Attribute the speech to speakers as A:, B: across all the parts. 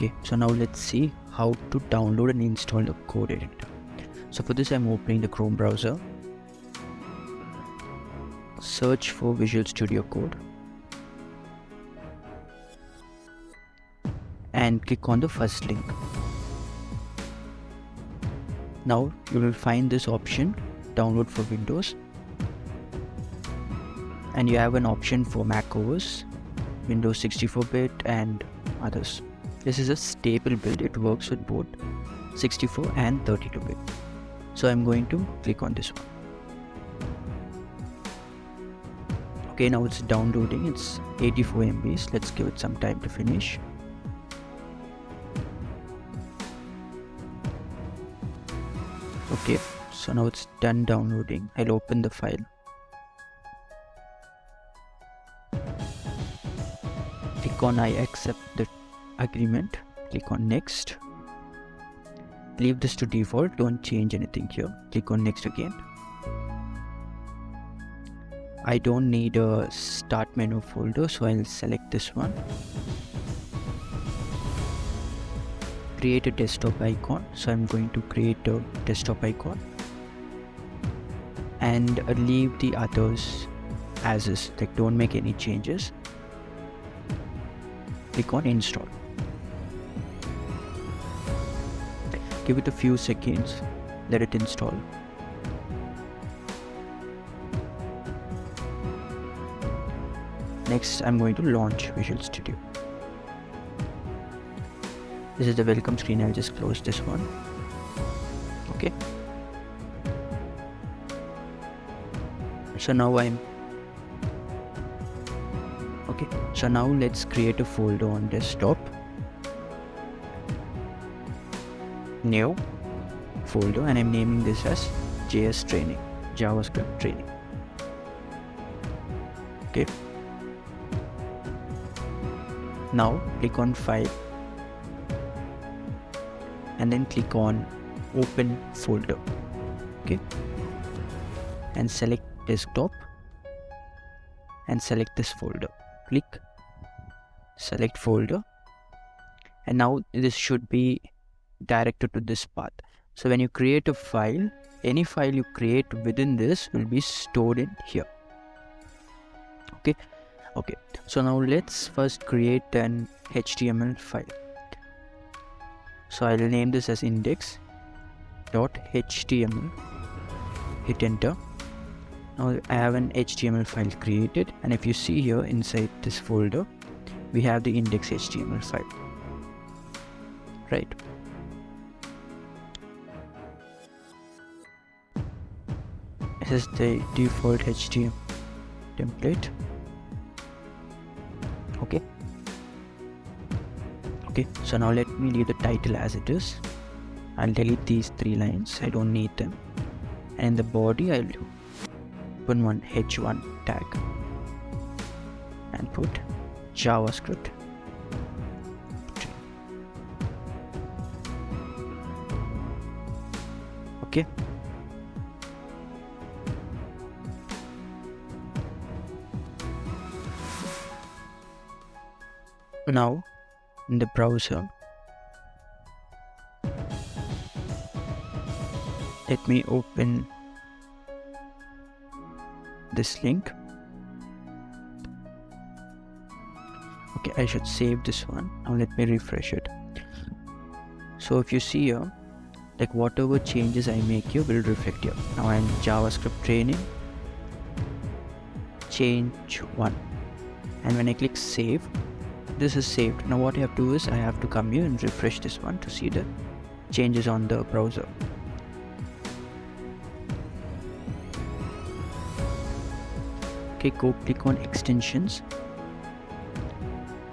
A: Okay, so now let's see how to download and install the code editor. So for this I'm opening the Chrome browser, search for Visual Studio Code and click on the first link. Now you will find this option, download for Windows, and you have an option for Mac OS, Windows 64-bit and others. This is a stable build, it works with both 64 and 32-bit. So I'm going to click on this one. Okay, now it's downloading, it's 84 MBs. Let's give it some time to finish. Okay, so now it's done downloading. I'll open the file. Click on I accept the agreement. Click on next. Leave this to default, don't change anything here. Click on next again. I don't need a start menu folder, so I'll select this one. Create a desktop icon, so I'm going to create a desktop icon and leave the others as is, like don't make any changes. Click on install. Give it a few seconds, let it install. Next I'm going to launch Visual Studio. This is the welcome screen, I'll just close this one. Okay. So now so now let's create a folder on desktop. New folder, and I'm naming this as JS training, JavaScript training. Okay. Now click on file and then click on open folder. Okay. And select desktop and select this folder. Click, select folder, and now this should be directed to this path. So when you create a file, any file you create within this will be stored in here. Okay. So now let's first create an HTML file. So I'll name this as index.html. Hit enter. Now I have an HTML file created, and if you see here inside this folder we have the index.html file, right? This is the default HTML template. Okay, so now let me leave the title as it is. I'll delete these 3 lines, I don't need them. And in the body I'll open one h1 tag and put JavaScript. Okay. Now in the browser, let me open this link. Okay, I should save this one. Now let me refresh it. So if you see here, like whatever changes I make here will reflect here. Now I'm JavaScript training, change 1, and when I click save, this is saved. Now what I have to do is I have to come here and refresh this one to see the changes on the browser. Okay, go click on extensions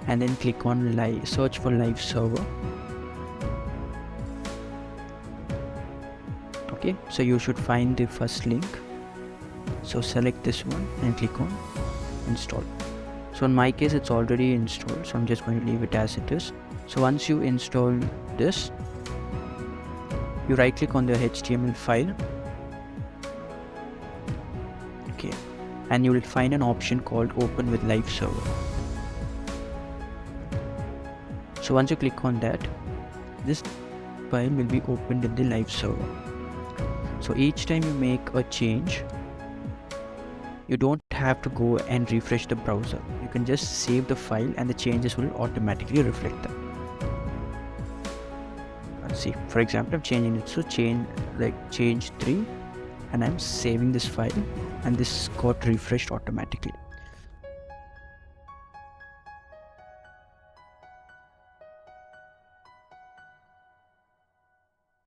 A: and then click on live, search for live server. Okay, so you should find the first link. So select this one and click on install. So in my case it's already installed, so I'm just going to leave it as it is. So once you install this, you right click on the HTML file. Okay, and you will find an option called open with live server. So once you click on that, this file will be opened in the live server. So each time you make a change, you don't have to go and refresh the browser. You can just save the file and the changes will automatically reflect them. Let's see, for example, I'm changing it to change 3, and I'm saving this file, and this got refreshed automatically.